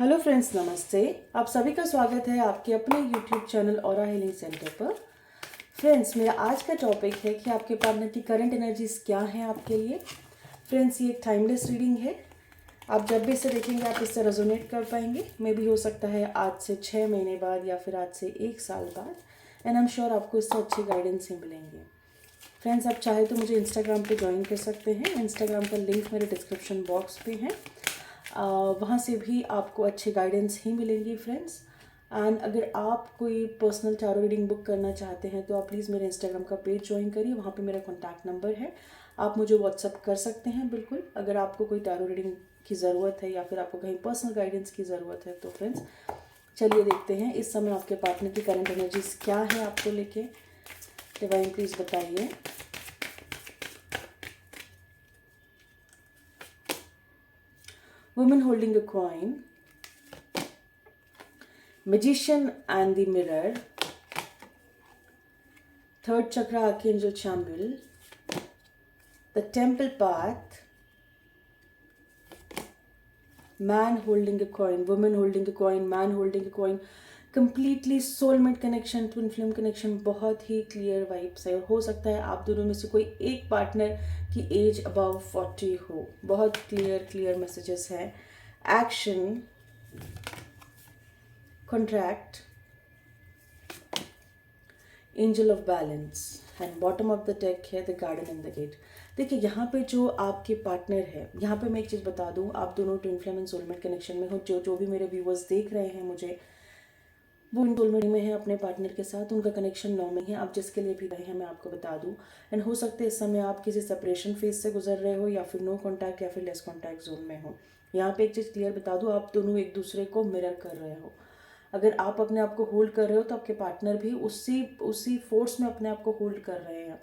Hello friends, नमस्ते। आप सभी का स्वागत है आपके अपने YouTube channel aura healing centre पर। फ्रेंड्स, मेरा आज का टॉपिक है कि आपके पार्टनर की करंट एनर्जीज क्या हैं आपके लिए। फ्रेंड्स, ये एक टाइमलेस रीडिंग है। आप जब भी इसे देखेंगे आप इससे रेजोनेट कर पाएंगे। मे भी हो सकता है आज से 6 महीने बाद या फिर आज से 1 साल बाद। एंड आई एम श्योर आपको इससे अच्छी गाइडेंस ही मिलेंगे। फ्रेंड्स, आप चाहे तो मुझे इंस्टाग्राम पे ज्वाइन कर सकते हैं। इंस्टाग्राम का लिंक मेरे डिस्क्रिप्शन बॉक्स पे है। वहाँ से भी आपको अच्छी गाइडेंस ही मिलेंगी फ्रेंड्स। एंड अगर आप कोई पर्सनल टैरो रीडिंग बुक करना चाहते हैं तो आप प्लीज़ मेरे इंस्टाग्राम का पेज ज्वाइन करिए। वहाँ पे मेरा कॉन्टैक्ट नंबर है, आप मुझे व्हाट्सअप कर सकते हैं। बिल्कुल, अगर आपको कोई टैरो रीडिंग की ज़रूरत है या फिर आपको कहीं पर्सनल गाइडेंस की ज़रूरत है तो फ्रेंड्स चलिए देखते हैं इस समय आपके पार्टनर की करंट एनर्जीज क्या है आपको लेके। डिवाइन प्लीज़ बताइए। Woman holding a coin, magician and the mirror, third chakra archangel Chamuel, the temple path, man holding a coin, woman holding a coin, man holding a coin, completely soulmate connection, twin flame connection, बहुत ही clear vibes है। हो सकता है आप दोनों में से कोई एक पार्टनर की एज अबव 40 हो। बहुत क्लियर मैसेजेस हैं। Action, contract, angel of balance and bottom of the deck है the garden and the gate. देखिए, यहाँ पे जो आपके पार्टनर है, यहाँ पे मैं एक चीज़ बता दूँ, आप दोनों twin flame and soulmate connection में हो। जो भी मेरे व्यूवर्स देख रहे हैं मुझे, वो सोलमेट में है अपने पार्टनर के साथ, उनका कनेक्शन 9 में है। आप जिसके लिए भी रहे हैं मैं आपको बता दूँ। एंड हो सकता है इस समय आप किसी सेपरेशन फेज से गुजर रहे हो या फिर नो कॉन्टैक्ट या फिर लेस कॉन्टैक्ट जोन में हो। यहाँ पे एक चीज़ क्लियर बता दूँ, आप दोनों एक दूसरे को मिरर कर रहे हो। अगर आप अपने आप को होल्ड कर रहे हो तो आपके पार्टनर भी उसी फोर्स में अपने आप को होल्ड कर रहे हैं।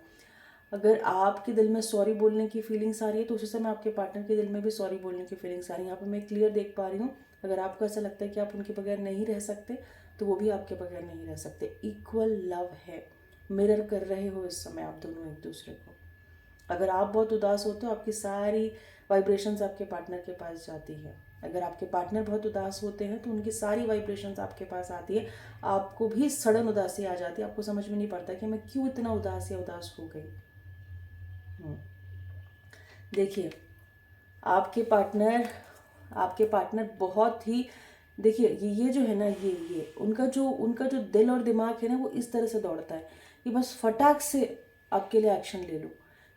अगर आपके दिल में सॉरी बोलने की फीलिंग्स आ रही है तो उसी समय आपके पार्टनर के दिल में भी सॉरी बोलने की फीलिंग्स आ रही है। यहाँ पे मैं क्लियर देख पा रही हूँ। अगर आपको ऐसा लगता है कि आप उनके बगैर नहीं रह सकते तो वो भी आपके बगैर नहीं रह सकते। इक्वल लव है, मिरर कर रहे हो इस समय आप दोनों एक दूसरे को। अगर आप बहुत उदास होते हो, आपकी सारी वाइब्रेशंस आपके पार्टनर के पास जाती है। अगर आपके पार्टनर बहुत उदास होते हैं तो उनकी सारी वाइब्रेशंस आपके पास आती है। आपको भी सडन उदासी आ जाती है। आपको समझ में नहीं पड़ता कि मैं क्यों इतना उदास या उदास हो गई। देखिए, आपके पार्टनर बहुत ही, देखिए ये जो है ना, ये उनका जो दिल और दिमाग है ना, वो इस तरह से दौड़ता है कि बस फटाक से आपके लिए एक्शन ले लो।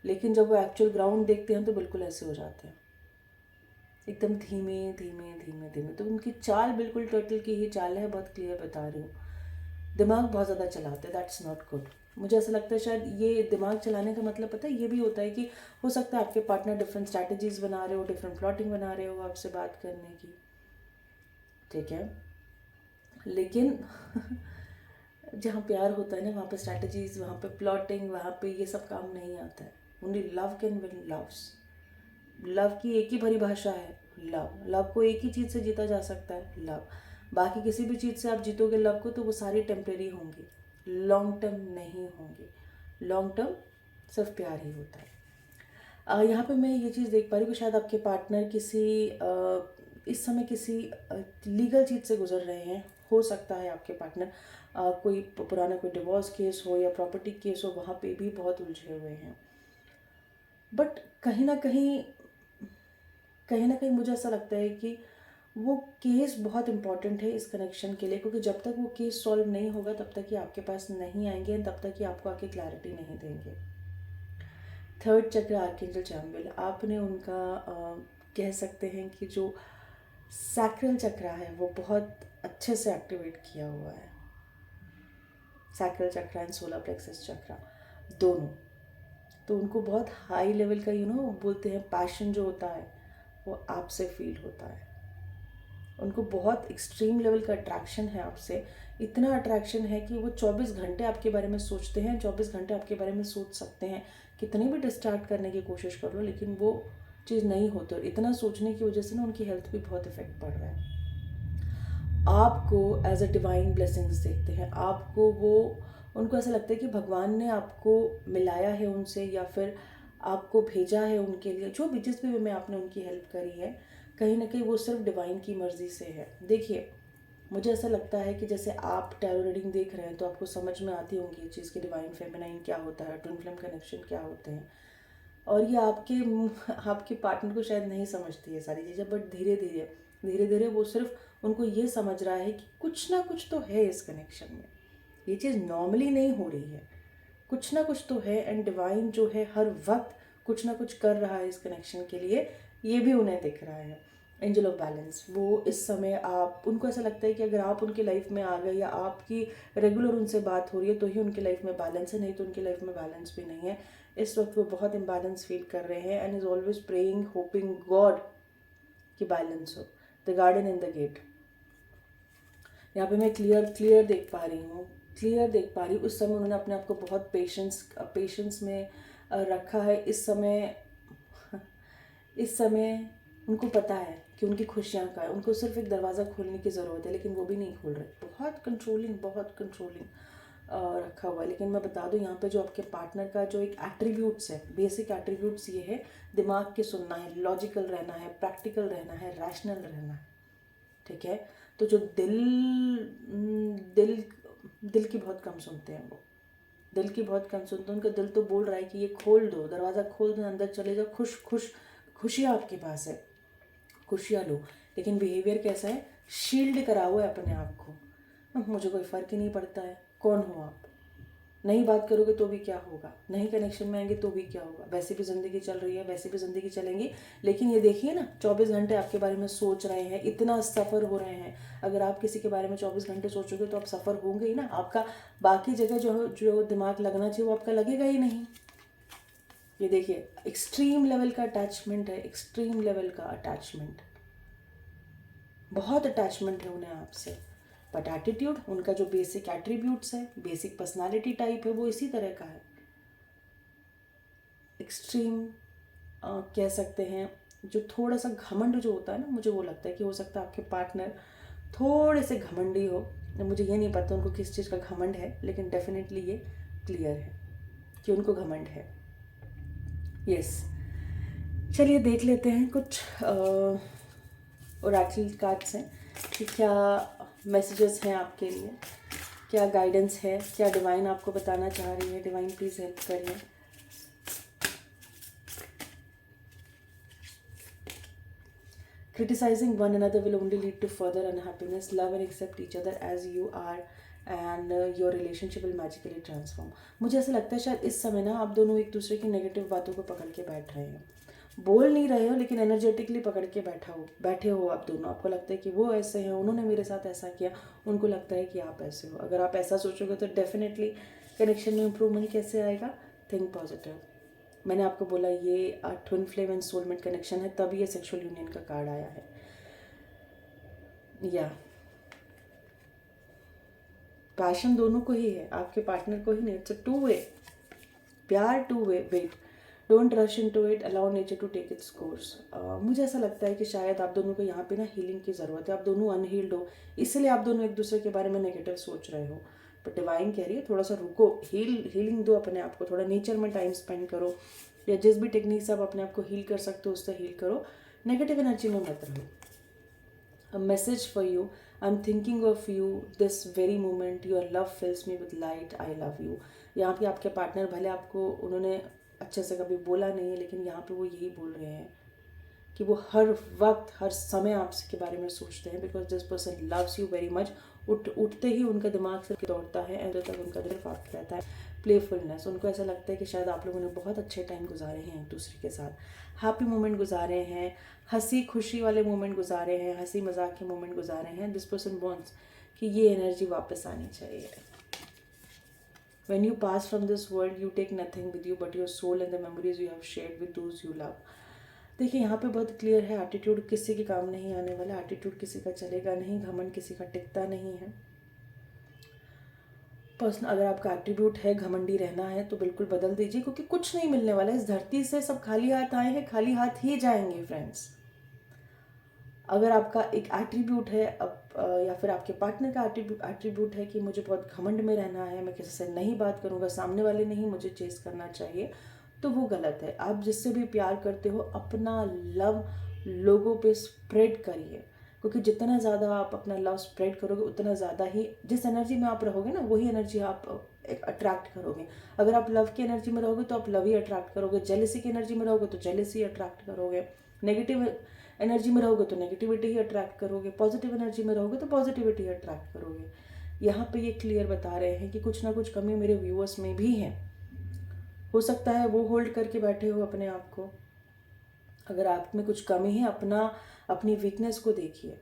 लेकिन जब वो एक्चुअल ग्राउंड देखते हैं तो बिल्कुल ऐसे हो जाते हैं, एकदम धीमे धीमे धीमे धीमे। तो उनकी चाल बिल्कुल टर्टल की ही चाल है। बहुत क्लियर बता रही हूँ। दिमाग बहुत ज़्यादा चलाते हैं, दैट्स नॉट गुड। मुझे ऐसा लगता है शायद ये दिमाग चलाने का मतलब पता है ये भी होता है कि हो सकता है आपके पार्टनर डिफरेंट स्ट्रैटेजीज बना रहे हो, डिफरेंट प्लॉटिंग बना रहे हो आपसे बात करने की, ठीक है। लेकिन जहाँ प्यार होता है ना, वहाँ पे स्ट्रैटेजीज, वहाँ पे प्लॉटिंग, वहाँ पे ये सब काम नहीं आता है। Only love can win loves. Love की एक ही परिभाषा है, लव। लव को एक ही चीज़ से जीता जा सकता है, लव। बाकी किसी भी चीज़ से आप जीतोगे लव को तो वो सारी टेम्परेरी होंगी, लॉन्ग टर्म नहीं होंगी। लॉन्ग टर्म सिर्फ प्यार ही होता है। यहाँ पे मैं ये चीज़ देख पा रही हूँ कि शायद आपके पार्टनर इस समय किसी लीगल चीज़ से गुजर रहे हैं। हो सकता है आपके पार्टनर कोई पुराना कोई डिवोर्स केस हो या प्रॉपर्टी केस हो, वहाँ पे भी बहुत उलझे हुए हैं। बट कहीं ना कहीं मुझे ऐसा लगता है कि वो केस बहुत इंपॉर्टेंट है इस कनेक्शन के लिए, क्योंकि जब तक वो केस सॉल्व नहीं होगा तब तक ये आपके पास नहीं आएंगे, तब तक ये आपको आके क्लैरिटी नहीं देंगे। थर्ड चक्र आर्कएंजल चैमुएल, आपने उनका कह सकते हैं कि जो सैक्रल चक्र है वो बहुत अच्छे से एक्टिवेट किया हुआ है। सैक्रल चक्र एंड सोलर प्लेक्सस चक्र दोनों। तो उनको बहुत हाई लेवल का बोलते हैं पैशन जो होता है वो आपसे फील होता है। उनको बहुत एक्सट्रीम लेवल का अट्रैक्शन है आपसे। इतना अट्रैक्शन है कि वो 24 घंटे आपके बारे में सोचते हैं, 24 घंटे आपके बारे में सोच सकते हैं। कितनी भी डिस्ट्रैक्ट करने की कोशिश कर लो लेकिन वो चीज़ नहीं होती। और इतना सोचने की वजह से ना उनकी हेल्थ भी बहुत इफेक्ट पड़ रहा है। आपको एज अ डिवाइन ब्लेसिंग्स देखते हैं। उनको ऐसा लगता है कि भगवान ने आपको मिलाया है उनसे या फिर आपको भेजा है उनके लिए, जो भी जिस भी वे में आपने उनकी हेल्प करी है। कहीं ना कहीं वो सिर्फ डिवाइन की मर्ज़ी से है। देखिए, मुझे ऐसा लगता है कि जैसे आप टैरो रीडिंग देख रहे हैं तो आपको समझ में आती होंगी ये चीज़ कि डिवाइन फेमिनाइन क्या होता है, ट्विन फ्लेम कनेक्शन क्या होते हैं, और ये आपके पार्टनर को शायद नहीं समझती है सारी चीज़ें, बट धीरे धीरे वो सिर्फ उनको ये समझ रहा है कि कुछ ना कुछ तो है इस कनेक्शन में, ये चीज़ नॉर्मली नहीं हो रही है, कुछ ना कुछ तो है। एंड डिवाइन जो है हर वक्त कुछ ना कुछ कर रहा है इस कनेक्शन के लिए, ये भी उन्हें दिख रहा है। एंजल ऑफ बैलेंस, वो इस समय आप उनको ऐसा लगता है कि अगर आप उनकी लाइफ में आ गए या आपकी रेगुलर उनसे बात हो रही है तो ही उनकी लाइफ में बैलेंस है, नहीं तो उनकी लाइफ में बैलेंस भी नहीं है। इस वक्त वो बहुत इम्बैलेंस फील कर रहे हैं and is always praying hoping god कि बैलेंस हो। The garden in the gate, यहाँ पे मैं क्लियर देख पा रही हूँ। उस समय उन्होंने अपने आप को बहुत पेशेंस में रखा है। इस समय उनको पता है कि उनकी खुशियाँ का है, उनको सिर्फ एक दरवाज़ा खोलने की ज़रूरत है, लेकिन वो भी नहीं खोल रहे। बहुत कंट्रोलिंग रखा हुआ है। लेकिन मैं बता दूं, यहाँ पे जो आपके पार्टनर का जो एक एट्रीब्यूट्स है, बेसिक एट्रीब्यूट्स ये है, दिमाग के सुनना है, लॉजिकल रहना है, प्रैक्टिकल रहना है, रैशनल रहना है, ठीक है। तो जो दिल दिल की बहुत कम सुनते हैं, वो दिल की बहुत कम सुनते हैं। उनका दिल तो बोल रहा है कि ये खोल दो, दरवाज़ा खोल दो, अंदर चले जाओ, खुशियाँ आपके पास है, खुशियाँ लो। लेकिन बिहेवियर कैसा है, शील्ड करा हुआ है अपने आप को। मुझे कोई फ़र्क ही नहीं पड़ता है, कौन हो आप, नहीं बात करोगे तो भी क्या होगा, नहीं कनेक्शन में आएंगे तो भी क्या होगा, वैसे भी ज़िंदगी चल रही है, वैसे भी ज़िंदगी चलेंगी। लेकिन ये देखिए ना, 24 घंटे आपके बारे में सोच रहे हैं, इतना सफ़र हो रहे हैं। अगर आप किसी के बारे में 24 घंटे सोचोगे तो आप सफ़र होंगे ही ना, आपका बाकी जगह जो दिमाग लगना चाहिए वो आपका लगेगा ही नहीं। ये देखिए, एक्सट्रीम लेवल का अटैचमेंट है, एक्सट्रीम लेवल का अटैचमेंट, बहुत अटैचमेंट है उन्हें आपसे। बट एटीट्यूड, उनका जो बेसिक एट्रीब्यूट्स है, बेसिक पर्सनालिटी टाइप है, वो इसी तरह का है। एक्सट्रीम कह सकते हैं। जो थोड़ा सा घमंड जो होता है ना, मुझे वो लगता है कि हो सकता है आपके पार्टनर थोड़े से घमंडी हो। मुझे ये नहीं पता उनको किस चीज़ का घमंड है, लेकिन डेफिनेटली ये क्लियर है कि उनको घमंड है। यस, चलिए देख लेते हैं कुछ ओरेकल कार्ड्स हैं कि क्या मैसेजेस हैं आपके लिए, क्या गाइडेंस है, क्या डिवाइन आपको बताना चाह रही है। डिवाइन प्लीज़ हेल्प करिए। Criticizing one another will only lead to further unhappiness. Love and accept each other as you are and your relationship will magically transform. मुझे ऐसा लगता है शायद इस समय ना आप दोनों एक दूसरे की नेगेटिव बातों को पकड़ के बैठ रहे हैं, बोल नहीं रहे हो लेकिन एनर्जेटिकली पकड़ के बैठे हो आप दोनों। आपको लगता है कि वो ऐसे हैं, उन्होंने मेरे साथ ऐसा किया, उनको लगता है कि आप ऐसे हो। अगर आप ऐसा सोचोगे तो डेफिनेटली कनेक्शन में इम्प्रूवमेंट कैसे आएगा। Think positive. मैंने आपको बोला ये twin flame and soulmate connection है, तभी ये सेक्सुअल यूनियन का कार्ड आया है। या पैशन दोनों को ही है, आपके पार्टनर को ही नहीं। इट्स अ टू वे, प्यार two way. Wait, don't rush into it, allow nature to take its course. मुझे ऐसा लगता है कि शायद आप दोनों को यहाँ पे ना हीलिंग की ज़रूरत है। आप दोनों अनहील्ड हो, इसलिए आप दोनों एक दूसरे के बारे में नेगेटिव सोच रहे हो। बट डिवाइन कह रही है थोड़ा सा रुको, हीलिंग दो अपने आप को, थोड़ा नेचर में टाइम स्पेंड करो, या जिस भी टेक्निक से आप अपने आप को हील कर सकते हो उससे हील करो। नेगेटिव एनर्जी में मत रहो। A message for you. I'm thinking of you this very moment. Your love fills me with light. I love you. यहाँ पे आपके पार्टनर, भले आपको उन्होंने अच्छे से कभी बोला नहीं है, लेकिन यहाँ पे वो यही बोल रहे हैं कि वो हर वक्त हर समय आपके बारे में सोचते हैं। Because this person loves you very much. उठते ही उनका दिमाग से दौड़ता है, एंड तक उनका दिल आप रहता है। प्लेफुलनेस, उनको ऐसा लगता है कि शायद आप लोगों ने बहुत अच्छे टाइम गुजारे हैं एक दूसरे के साथ, हैप्पी मोमेंट गुजारे हैं, हंसी खुशी वाले मोमेंट गुजारे हैं, हंसी मजाक के मोमेंट गुजारे हैं। दिस पर्सन वॉन्ट्स कि ये एनर्जी वापस आनी चाहिए। When you pass from this world, you take nothing with you but your soul and the memories you have shared with those you love. देखिए यहाँ पे बहुत क्लियर है, एटीट्यूड किसी के काम नहीं आने वाला, एटीट्यूड किसी का चलेगा नहीं, घमंड किसी का टिकता नहीं है। पर्सन, अगर आपका एट्रीब्यूट है घमंडी रहना है तो बिल्कुल बदल दीजिए, क्योंकि कुछ नहीं मिलने वाला है इस धरती से। सब खाली हाथ आए हैं, खाली हाथ ही जाएंगे फ्रेंड्स। अगर आपका एक एट्रीब्यूट है या फिर आपके पार्टनर का एट्रीब्यूट है कि मुझे बहुत घमंड में रहना है, मैं किसी से नहीं बात करूँगा, सामने वाले नहीं मुझे चेस करना चाहिए, तो वो गलत है। आप जिससे भी प्यार करते हो अपना लव लोगों पे स्प्रेड करिए, क्योंकि जितना ज़्यादा आप अपना लव स्प्रेड करोगे उतना ज़्यादा ही जिस एनर्जी में आप रहोगे ना वही एनर्जी आप एक अट्रैक्ट करोगे। अगर आप लव की एनर्जी में रहोगे तो आप लव ही अट्रैक्ट करोगे, जेलिसी की एनर्जी में रहोगे तो जेलिसी अट्रैक्ट करोगे, नेगेटिव एनर्जी में रहोगे तो नेगेटिविटी ही अट्रैक्ट करोगे, पॉजिटिव एनर्जी में रहोगे तो पॉजिटिविटी अट्रैक्ट करोगे। यहाँ पे ये क्लियर बता रहे हैं कि कुछ ना कुछ कमी मेरे व्यूअर्स में भी है। हो सकता है वो होल्ड करके बैठे हो अपने आप को। अगर आप में कुछ कमी है अपनी वीकनेस को देखिए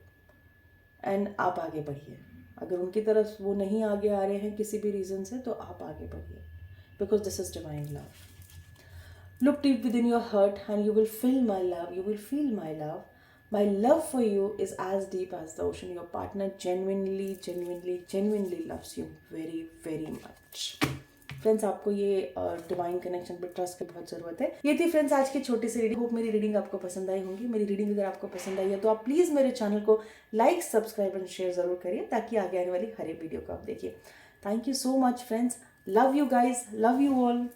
एंड आप आगे बढ़िए। अगर उनकी तरफ वो नहीं आगे आ रहे हैं किसी भी रीज़न से तो आप आगे बढ़िए, because this is divine love. Look deep within your heart and you will feel my love. You will feel my love. My love for you is as deep as the ocean. Your partner genuinely loves you very, very much. Friends, आपको ये divine connection पे trust की बहुत ज़रूरत है। ये थी friends आज की छोटी सी रीडिंग। होप मेरी रीडिंग आपको पसंद आई होंगी। मेरी रीडिंग अगर आपको पसंद आई है तो आप प्लीज़ मेरे चैनल को लाइक, सब्सक्राइब एंड शेयर ज़रूर करिए ताकि आगे आने वाली हर एक वीडियो को आप देखिए। Thank you so much friends. Love you guys, love you all.